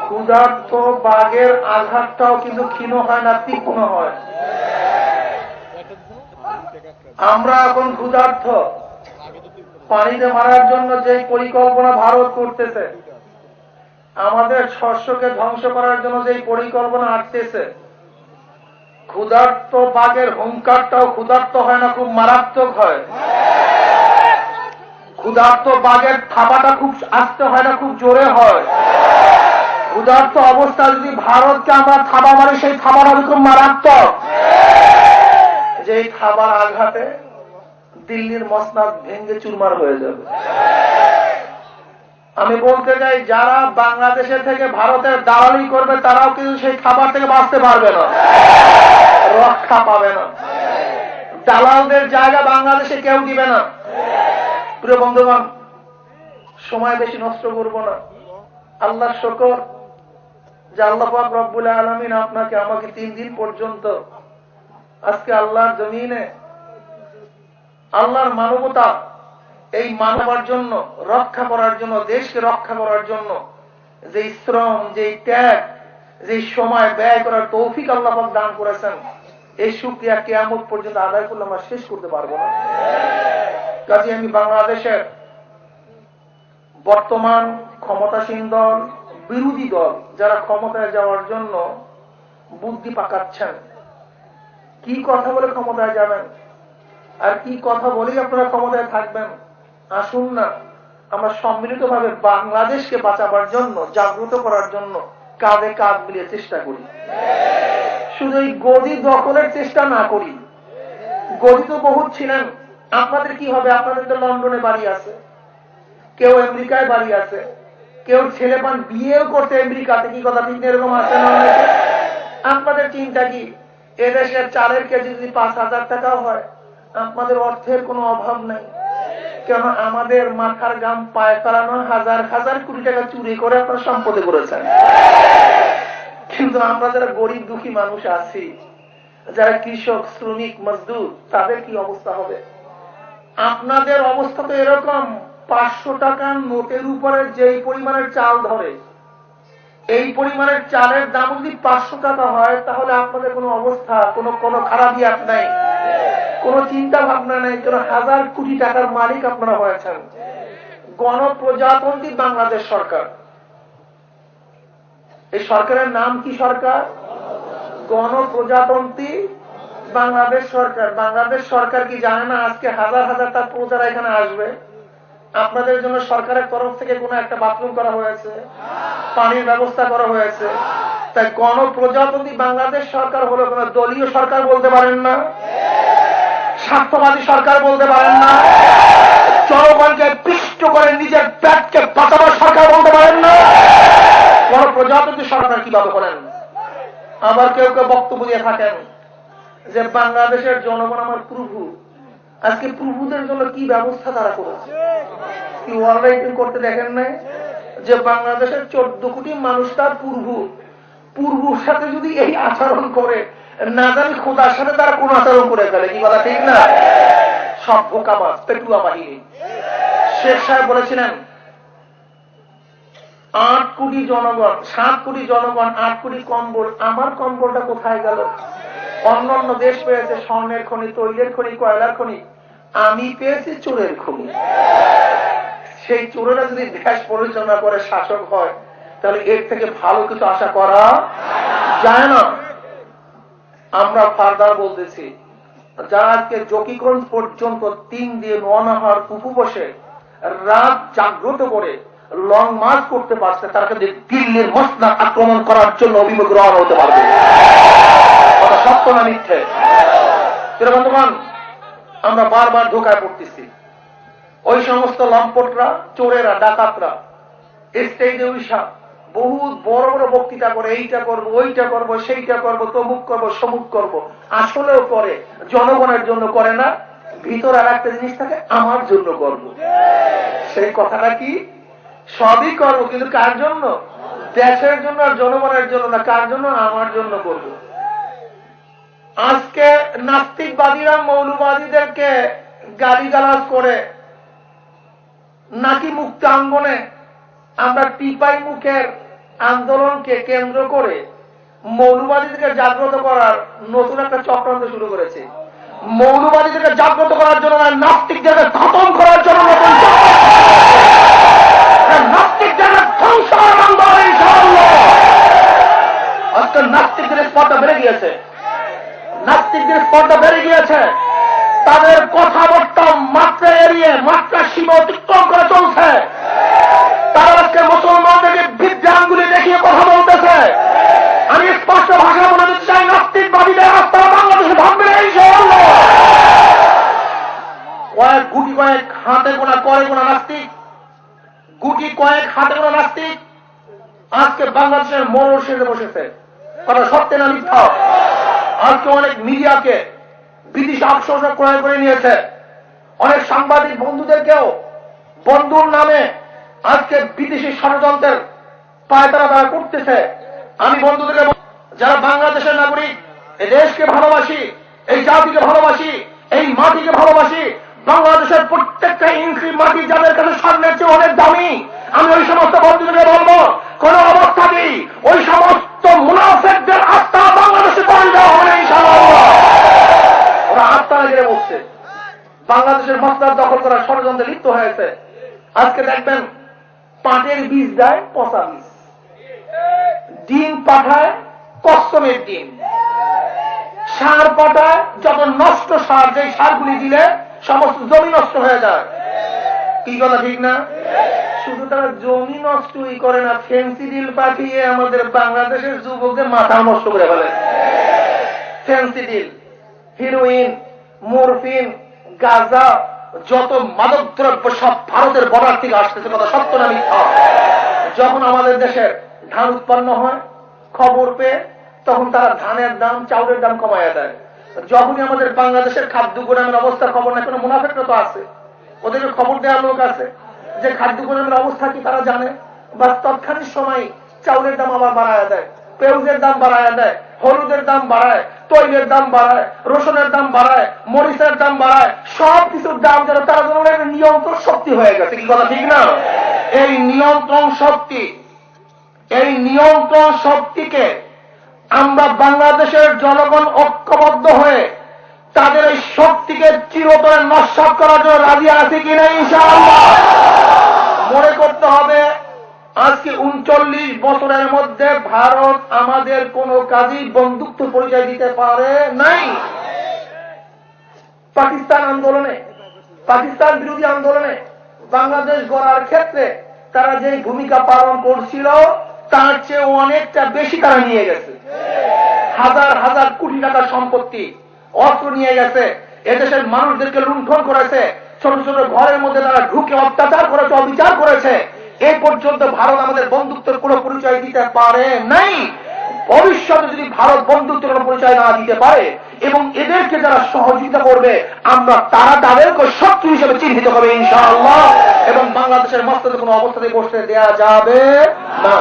ক্ষুধার্ত বাঘের আঘাতটাও কিন্তু ক্ষীণ হয় না, তীক্ষ্ণ হয়। আমরা এখন ক্ষুধার্ত, পানিতে মারার জন্য যে পরিকল্পনা ভারত করতেছে, আমাদের শস্যকে ধ্বংস করার জন্য যে পরিকল্পনা আসতেছে, ক্ষুধার্ত বাঘের হুঙ্কারটাও ক্ষুধার্ত হয় না, খুব মারাত্মক হয়। ক্ষুধার্ত বাঘের থাবাটা খুব আস্তে হয় না, খুব জোরে হয়। ক্ষুধার্ত অবস্থা যদি ভারতকে আমরা থাবা মারি, সেই থাবার হবে খুব মারাত্মক। যে থাবার আঘাতে দিল্লির মসনদ ভেঙে চুরমার হয়ে যাবে। আমি বলতে চাই, যারা বাংলাদেশের থেকে ভারতের দালালি করবে তারাও কিন্তু সেই খাবার থেকে বাঁচতে পারবে না, রক্ষা পাবে না। দালালদের জায়গা বাংলাদেশে কেউ দিবে না। প্রিয় বন্ধুগণ, সময় বেশি নষ্ট করব না। আল্লাহর শুকর যে আল্লাহ পাক রব্বুল আলামিন আপনাকে আমাকে 3 দিন পর্যন্ত আজকে আল্লাহর জমিনে আল্লাহর মানবতা, এই মানবার জন্য, রক্ষা করার জন্য, দেশকে রক্ষা করার জন্য যে শ্রম, যে ত্যাগ, যে সময় ব্যয় করার তৌফিক আল্লাহ পাক দান করেছেন, এই শুকরিয়া কিয়ামত পর্যন্ত আদায় করলে আমরা শেষ করতে পারবো না। কাজে আমি বাংলাদেশের বর্তমান ক্ষমতাসীন দল, বিরোধী দল, যারা ক্ষমতায় যাওয়ার জন্য বুদ্ধি পাকাচ্ছেন, কি কথা বলে ক্ষমতায় যাবেন আর কি কথা বলেই আপনারা ক্ষমতায় থাকবেন, আসুন না আমরা সম্মিলিতভাবে বাংলাদেশকে বাঁচাবার জন্য, জাগ্রত করার জন্য কাঁধে কাঁধ মিলিয়ে চেষ্টা করি। শুধু এই গদি দখলের চেষ্টা না করি। গদি তো বহুত ছিলেন, আপনাদের কি হবে? আপনাদের তো লন্ডনে বাড়ি আছে, কেউ আমেরিকায় বাড়ি আছে, কেউ ছেলে পান বিয়েও করতে আমেরিকাতে, কি কথা ঠিক এরকম আছে না? আপনাদের চিন্তা কি? এদেশের চালের কেজি যদি 5,000 টাকাও হয়, আপনাদের অর্থের কোনো অভাব নাই। কেন? আমাদের মাথার গাম পায়ে ফেলানো হাজার হাজার কোটি টাকা চুরি করে আপনারা সম্পদে করেছেন। কিন্তু আমরা যারা গরিব দুঃখী মানুষ আছি, যারা কৃষক, শ্রমিক, মজদুর, তাদের কি অবস্থা হবে? আপনাদের অবস্থা তো এরকম, 500 টাকার নোটের উপরে যেই পরিমাণের চাল ধরে, এই পরিমাণের চালের দাম যদি 500 টাকা হয়, তাহলে আপনাদের কোনো অবস্থা, কোনো খারাপিয়াত নাই, কোনো চিন্তা ভাবনা নেই, কোনো হাজার কোটি টাকার মালিক আপনারা হয়েছেন। গণপ্রজাতন্ত্রী বাংলাদেশ সরকার, এই সরকারের নাম কি? সরকার গণপ্রজাতন্ত্রী বাংলাদেশ সরকার। বাংলাদেশ সরকার কি জানে না আজকে হাজার হাজার তার প্রজারা এখানে আসবে? আপনাদের জন্য সরকারের তরফ থেকে কোনো একটা বাথরুম করা হয়েছে, পানির ব্যবস্থা করা হয়েছে। তাই গণপ্রজাতন্ত্রী বাংলাদেশ সরকার হলো কোনো দলীয় সরকার বলতে পারেন না, স্বার্থবাদী সরকার বলতে পারেন না, জনগণকে পিষ্ট করে নিজের পেটকে বাঁচাবার সরকার বলতে পারেন না। গণপ্রজাতন্ত্রী সরকার কিভাবে করেন? আবার কেউ কেউ বক্তব্য দিয়ে থাকেন যে বাংলাদেশের জনগণ আমার প্রভু। আজকে প্রভুদের জন্য কি ব্যবস্থা তারা করেছে? কি ওয়ার্ল্ড করতে দেখেন নাই যে বাংলাদেশের 14 কোটি মানুষ তার পূর্বুর সাথে যদি এই আচরণ করে, না জানি খোদার সাথে তারা কোন আচরণ করে ফেলে, কি কথা ঠিক না? সব ভোকাবাজ, পেটুয়া বাহিনী। শেখ সাহেব বলেছিলেন 8 কোটি জনগণ, 7 কোটি জনগণ, 8 কোটি কম্বল, আমার কম্বলটা কোথায় গেল? অন্যান্য দেশ পেয়েছে স্বর্ণের খনি, তৈলের খনি, কয়লার খনি, আমি পেয়েছি চোরের খনি। সেই চোরেরা যদি দেশ পরিচালনা করে শাসক হয়, তাহলে এর থেকে ভালো কিছু আশা করা যায় না। আমরা ফার্দার বলতেছি, যারা আজকে জকিগঞ্জ পর্যন্ত 3 দিন অনাহার উপবাসে রাত জাগ্রত করে লং মার্চ করতে পারছে, তারা কিন্তু দিল্লির মসনদ আক্রমণ করার জন্য অভিমুখ রওনা হতে পারবে। কথা সত্য না মিথ্যে? বন্ধুগণ, আমরা বারবার ধোকায় পড়তেছি। ওই সমস্ত লম্পটরা, চোরেরা, ডাকাতরা স্টেজে উঠা বহুত বড় বড় বক্তৃতা করে, এইটা করব, ওইটা করব, সেইটা করব, তমুক করব, সমুক করব। আসলেও করে, জনগণের জন্য করে না। ভিতর আর একটা জিনিস থাকে, আমার জন্য করব। সেই কথাটা কি? সবই করব, কিন্তু কার জন্য? দেশের জন্য আর জনগণের জন্য না। কার জন্য? আমার জন্য করব। আজকে নাস্তিকবাদীরা মৌলবাদীদেরকে গালিগালাজ করে নাকি মুক্তাঙ্গনে আমরা টিপাই মুখের আন্দোলনকে কেন্দ্র করে মৌলবাদীদেরকে জাগ্রত করার নতুন একটা চক্রান্ত শুরু করেছে। মৌলবাদীদেরকে জাগ্রত করার জন্য, নাস্তিকদেরকে খতম করার জন্য নতুন নাস্তিকদেরকে ধ্বংস করার আন্দোলন। ইনশাআল্লাহ আজকে নাস্তিকদের স্পর্ধা বেড়ে গিয়েছে, নাস্তিকদের স্পর্ধা বেড়ে গিয়েছে। তাদের কথাবার্তা মাত্রা এড়িয়ে, মাত্রা সীমা অতিক্রম করে চলছে। তারা আজকে মুসলমানদেরকে বিভ্রান্তি দেখিয়ে কথা বলতেছে। আমি স্পষ্ট ভাষায় বলে দিতে চাই, নাস্তিকবাদীদের রাস্তা বাংলাদেশে ভাববে না। ইনশাআল্লাহ কয়েক গুটি কয়েক হাতে গোনা করে গোনা নাস্তিক, গুটি কয়েক হাতে গোনা নাস্তিক আজকে বাংলাদেশের মোড় সেজে বসেছে। কথা সত্যি না মিথ্যা? আজকে অনেক মিডিয়াকে বিদেশি আফসোসা ক্রয় করে নিয়েছে। অনেক সাংবাদিক বন্ধুদেরকেও বন্ধুর নামে আজকে বিদেশি ষড়যন্ত্রের পায়তারা তারা করতেছে। আমি বন্ধুদেরকে, যারা বাংলাদেশের নাগরিক, এই দেশকে ভালোবাসি, এই জাতিকে ভালোবাসি, এই মাটিকে ভালোবাসি, বাংলাদেশের প্রত্যেকটা ইঞ্চি মাটি যাদের কাছে স্বর্ণের চেয়ে অনেক দামি, আমি ওই সমস্ত বন্ধুদেরকে বলবো, কোন অবস্থাতেই ওই সমস্ত মুনাফিকদের আস্থা বাংলাদেশে করে দেওয়া হবে না। ইনশাআল্লাহ ওরা আত্মা গিয়ে বসছে, বাংলাদেশের মসলার দখল করার ষড়যন্ত্রে লিপ্ত হয়েছে। আজকে দেখবেন পাটের বীজ দেয় পচা বীজ, ডিম পাঠায় কষ্টমের ডিম, সার পাঠায় যত নষ্ট সার, যে সারগুলি দিলে সমস্ত জমি নষ্ট হয়ে যায়। কি কথা ঠিক না? শুধু তারা জমি নষ্টই করে না, ফেন্সিডিল পাঠিয়ে আমাদের বাংলাদেশের যুবকদের মাথা নষ্ট করে ফেলে। ফেন্সিডিল, হিরোইন, মরফিন, গাঁজা, যত মাদক দ্রব্য সব ভারতের বর্ডার থেকে আসতেছে। কথা সত্য না মিথ্যা? যখন আমাদের দেশের ধান উৎপন্ন হয়, খবর পেয়ে তখন তারা ধানের দাম, চাউলের দাম কমাইয়া দেয়। যখনই আমাদের বাংলাদেশের খাদ্য গোদামের অবস্থার খবর নাই, কোনো মুনাফিকরা তো আছে, ওদেরকে খবর দেওয়ার লোক আছে যে খাদ্য গোদামের অবস্থা কি তারা জানে, বা তৎক্ষণিক সময় চাউলের দাম আবার বাড়ায় দেয়, পেঁয়াজের দাম বাড়ায় দেয়, হলুদের দাম বাড়ায়, তৈলের দাম বাড়ায়, রসুনের দাম বাড়ায়, মরিচের দাম বাড়ায়, সব কিছুর দাম যেন তারা যেন নিয়ন্ত্রণ শক্তি হয়ে গেছে। কি কথা ঠিক না? এই নিয়ন্ত্রণ শক্তি, এই নিয়ন্ত্রণ শক্তিকে আমরা বাংলাদেশের জনগণ ঐক্যবদ্ধ হয়ে তাদের এই শক্তিকে চিরতরে নস্যাৎ করার জন্য রাজি আছে কিনা? ইনশাআল্লাহ মনে করতে হবে, আজকে 39 বছরের মধ্যে ভারত আমাদের কোন কাজই বন্ধুত্ব পরিচয় দিতে পারে নাই। পাকিস্তান আন্দোলনে, পাকিস্তান বিরোধী আন্দোলনে বাংলাদেশ গড়ার ক্ষেত্রে তারা যে ভূমিকা পালন করছিল তার চেয়ে অনেকটা বেশি তারা নিয়ে গেছে। হাজার হাজার কোটি টাকার সম্পত্তি, অস্ত্র নিয়ে গেছে, এদেশের মানুষদেরকে লুণ্ঠন করেছে, ছোট ছোট ঘরের মধ্যে তারা ঢুকে অত্যাচার করেছে, অবিচার করেছে। এই পর্যন্ত ভারত আমাদের বন্ধুত্বের কোন পরিচয় দিতে পারে নাই। ভবিষ্যতে যদি ভারত বন্ধুত্বের কোন পরিচয় না দিতে পারে এবং এদেরকে যারা সহযোগিতা করবে, আমরা তারা তাদেরকে শত্রু হিসেবে চিহ্নিত করবে ইনশাআল্লাহ। এবং বাংলাদেশের মস্তকে কোনো অবস্থাতে বসতে দেওয়া যাবে না।